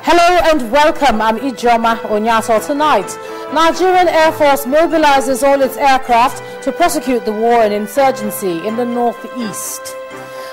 Hello and welcome. I'm Ijoma Onyaso. Tonight, Nigerian Air Force mobilizes all its aircraft to prosecute the war and insurgency in the northeast.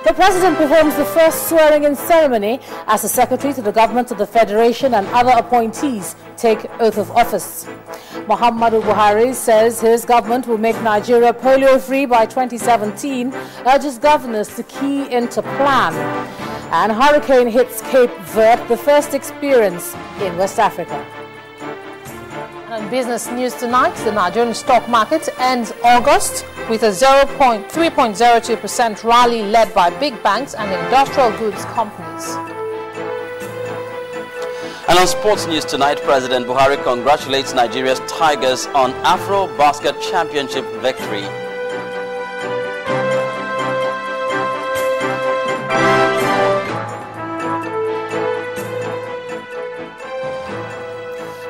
The President performs the first swearing-in ceremony as the Secretary to the Government of the Federation and other appointees take oath of office. Muhammadu Buhari says his government will make Nigeria polio-free by 2017, urges governors to key into plan. And hurricane hits Cape Verde, the first experience in West Africa. And business news tonight, the Nigerian stock market ends August with a 3.02% rally led by big banks and industrial goods companies. And on sports news tonight, President Buhari congratulates Nigeria's Tigers on Afro Basket Championship victory.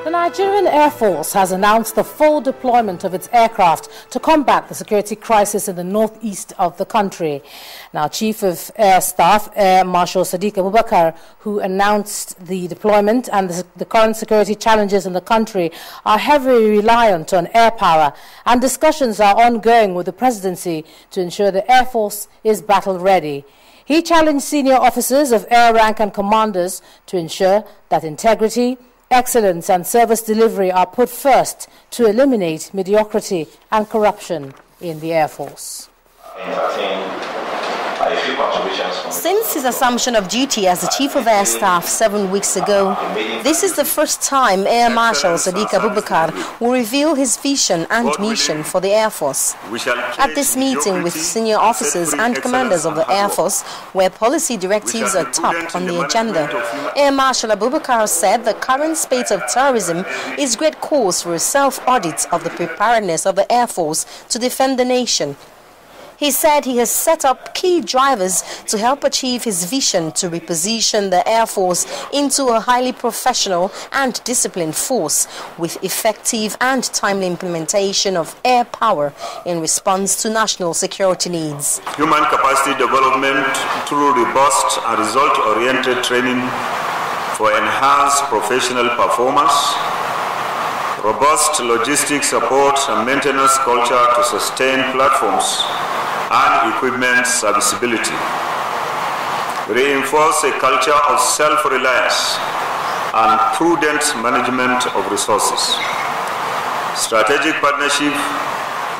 The Nigerian Air Force has announced the full deployment of its aircraft to combat the security crisis in the northeast of the country. Now, Chief of Air Staff, Air Marshal Sadiq Abubakar, who announced the deployment and the current security challenges in the country are heavily reliant on air power, and discussions are ongoing with the presidency to ensure the Air Force is battle ready. He challenged senior officers of air rank and commanders to ensure that integrity, excellence and service delivery are put first to eliminate mediocrity and corruption in the Air Force. Since his assumption of duty as the Chief of Air Staff 7 weeks ago, this is the first time Air Marshal Sadiq Abubakar will reveal his vision and mission for the Air Force. At this meeting with senior officers and commanders of the Air Force, where policy directives are top on the agenda, Air Marshal Abubakar said the current spate of terrorism is great cause for a self-audit of the preparedness of the Air Force to defend the nation. He said he has set up key drivers to help achieve his vision to reposition the Air Force into a highly professional and disciplined force with effective and timely implementation of air power in response to national security needs. Human capacity development through robust and result-oriented training for enhanced professional performance, robust logistics support and maintenance culture to sustain platforms and equipment serviceability, reinforce a culture of self-reliance and prudent management of resources, strategic partnership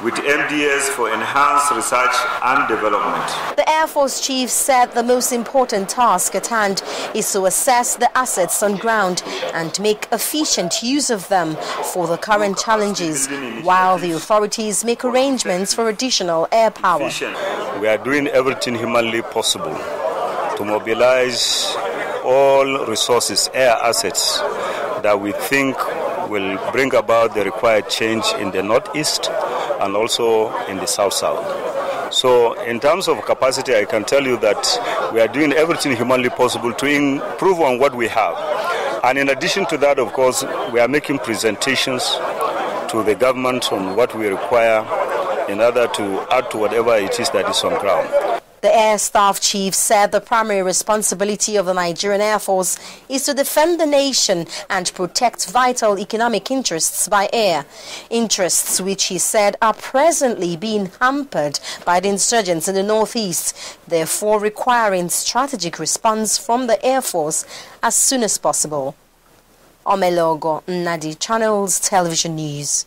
with MDS for enhanced research and development. The Air Force Chief said the most important task at hand is to assess the assets on ground and make efficient use of them for the current challenges, while the authorities make arrangements for additional air power. We are doing everything humanly possible to mobilize all resources, air assets, that we think will bring about the required change in the northeast and also in the south-south. So in terms of capacity, I can tell you that we are doing everything humanly possible to improve on what we have. And in addition to that, of course, we are making presentations to the government on what we require in order to add to whatever it is that is on ground. The Air Staff Chief said the primary responsibility of the Nigerian Air Force is to defend the nation and protect vital economic interests by air. Interests which he said are presently being hampered by the insurgents in the northeast, therefore requiring strategic response from the Air Force as soon as possible. Omelogo Nadi, Channels Television News.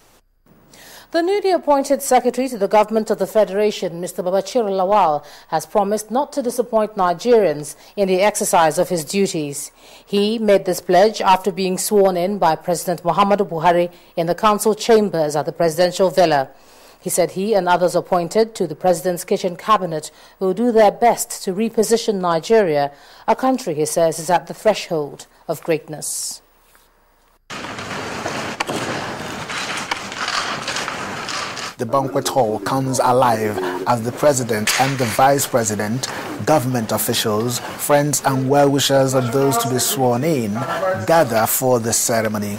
The newly appointed Secretary to the Government of the Federation, Mr. Babachir Lawal, has promised not to disappoint Nigerians in the exercise of his duties. He made this pledge after being sworn in by President Muhammadu Buhari in the council chambers at the presidential villa. He said he and others appointed to the President's kitchen cabinet will do their best to reposition Nigeria, a country, he says, is at the threshold of greatness. The banquet hall comes alive as the President and the Vice President, government officials, friends and well-wishers of those to be sworn in gather for the ceremony.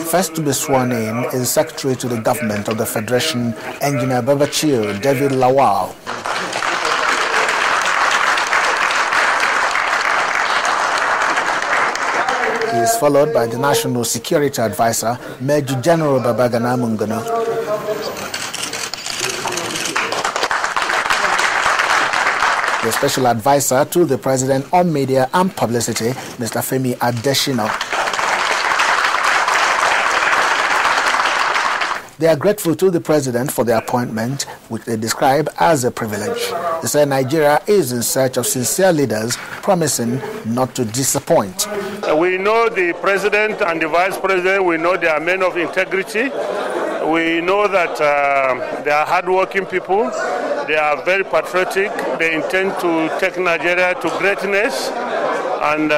First to be sworn in is Secretary to the Government of the Federation, Engineer Babachir David Lawal. He is followed by the National Security Advisor, Major General Babagana Mungano. The Special Advisor to the President on Media and Publicity, Mr. Femi Adesina. They are grateful to the President for the appointment, which they describe as a privilege. They say Nigeria is in search of sincere leaders, promising not to disappoint. We know the President and the Vice President, we know they are men of integrity. We know that they are hardworking people. They are very patriotic. They intend to take Nigeria to greatness. And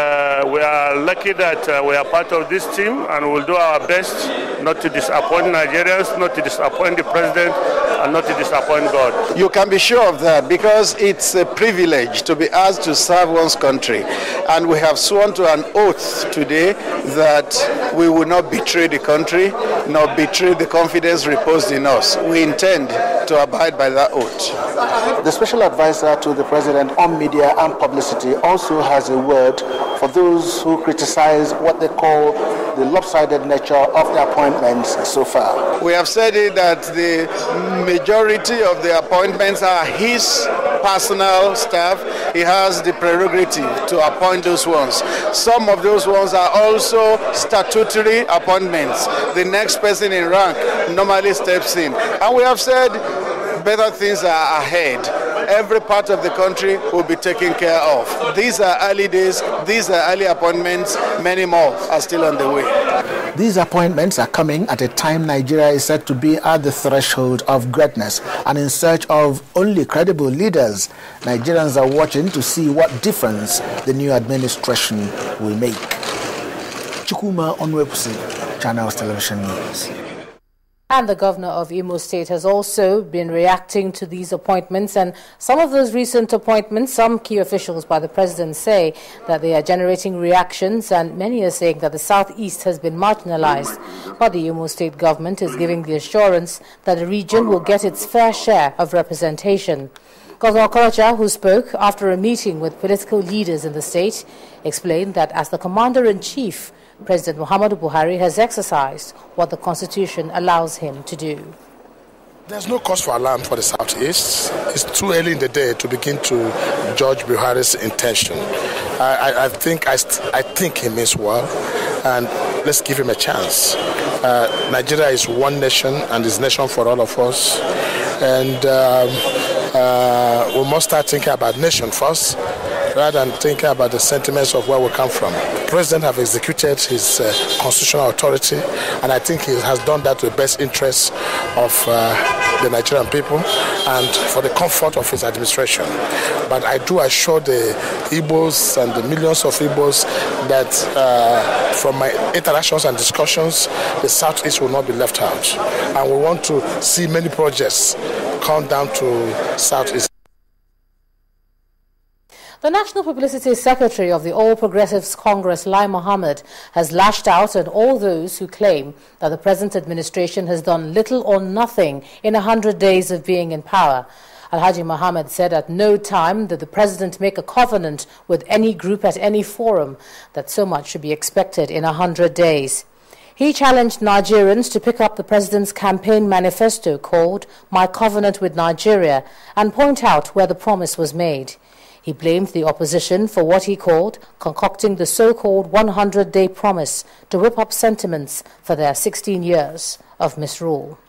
we are lucky that we are part of this team, and we'll do our best not to disappoint Nigerians, not to disappoint the President, and not to disappoint God. You can be sure of that, because it's a privilege to be asked to serve one's country. And we have sworn to an oath today that we will not betray the country, nor betray the confidence reposed in us. We intend to abide by that oath. The Special Advisor to the President on Media and Publicity also has a word for those who criticize what they call the lopsided nature of the appointments so far. We have said it that the majority of the appointments are his personal staff. He has the prerogative to appoint those ones. Some of those ones are also statutory appointments. The next person in rank normally steps in. And we have said better things are ahead. Every part of the country will be taken care of. These are early days, these are early appointments, many more are still on the way. These appointments are coming at a time Nigeria is said to be at the threshold of greatness and in search of only credible leaders. Nigerians are watching to see what difference the new administration will make. Chukuma Onwepusi, Channels Television News. And the governor of Imo State has also been reacting to these appointments, and some of those recent appointments, some key officials by the president say that they are generating reactions, and many are saying that the southeast has been marginalized. But the Imo State government is giving the assurance that the region will get its fair share of representation. Governor Okorocha, who spoke after a meeting with political leaders in the state, explained that as the commander-in-chief, President Muhammadu Buhari has exercised what the Constitution allows him to do. There's no cause for alarm for the Southeast. It's too early in the day to begin to judge Buhari's intention. I think he means well, and let's give him a chance. Nigeria is one nation, and is nation for all of us. And we must start thinking about nation first, rather than thinking about the sentiments of where we come from. The president has executed his constitutional authority, and I think he has done that to the best interests of the Nigerian people and for the comfort of his administration. But I do assure the Igbos and the millions of Igbos that from my interactions and discussions, the Southeast will not be left out. And we want to see many projects come down to Southeast. The National Publicity Secretary of the All Progressives Congress, Lai Mohammed, has lashed out at all those who claim that the present administration has done little or nothing in 100 days of being in power. Alhaji Mohammed said at no time did the president make a covenant with any group at any forum that so much should be expected in 100 days. He challenged Nigerians to pick up the president's campaign manifesto called My Covenant with Nigeria and point out where the promise was made. He blamed the opposition for what he called concocting the so-called 100-day promise to whip up sentiments for their 16 years of misrule.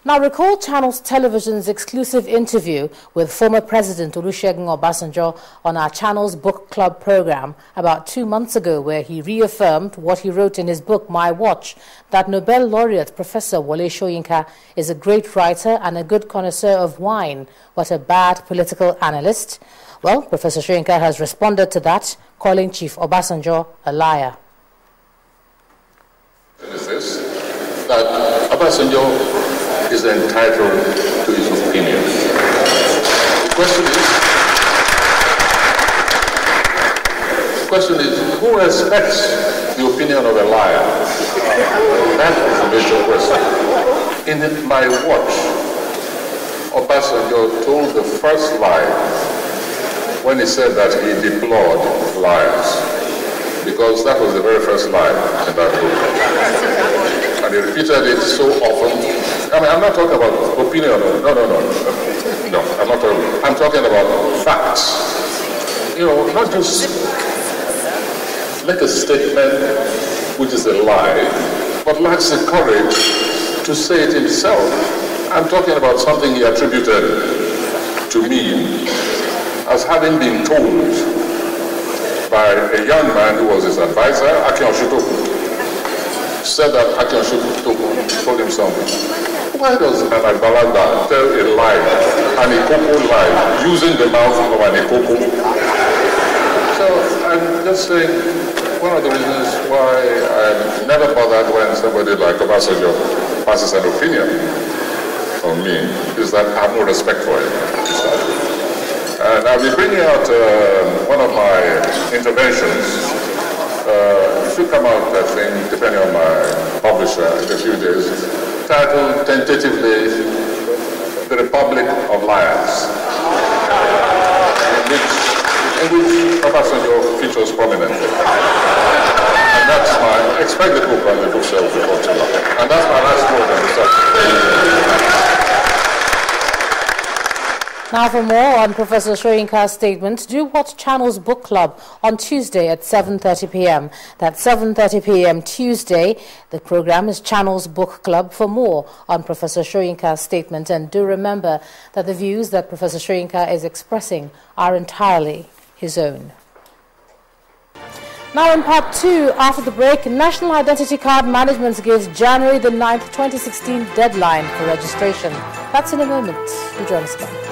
Now, recall Channels Television's exclusive interview with former President Olusegun Obasanjo on our Channels Book Club program about 2 months ago, where he reaffirmed what he wrote in his book, My Watch, that Nobel laureate Professor Wole Soyinka is a great writer and a good connoisseur of wine, but a bad political analyst. Well, Professor Soyinka has responded to that, calling Chief Obasanjo a liar. Is this that Obasanjo is entitled to his opinion? The question is, who respects the opinion of a liar? That is the major question. In My Watch, Obasanjo told the first lie when he said that he deplored liars. because that was the very first lie in that book. And he repeated it so often. I mean, I'm not talking about opinion. No, I'm talking about facts. You know, not just make a statement which is a lie, but lacks the courage to say it himself. I'm talking about something he attributed to me as having been told by a young man who was his advisor, Akin Oshutoku. Said that Akin Oshutoku told him something. Why does an Agbalagba tell a lie, an Ikoko lie, using the mouth of an Ikoko? So I'm just saying, one of the reasons why I'm never bothered when somebody like Obasanjo passes an opinion on me is that I have no respect for it. And I'll be bringing out one of my interventions. It should come out, I think, depending on my publisher, in a few days, titled tentatively The Republic of Liars, in which Obasanjo features prominently. And that's my, expect the book on the bookshelf before too long. And that's my last word on the subject. Now for more on Professor Soyinka's statement, do watch Channel's Book Club on Tuesday at 7:30 p.m. That's 7:30 p.m. Tuesday. The program is Channel's Book Club for more on Professor Soyinka's statement. And do remember that the views that Professor Soyinka is expressing are entirely his own. Now in part 2, after the break, National Identity Card Management gives January the 9th, 2016 deadline for registration. That's in a moment. You join us back.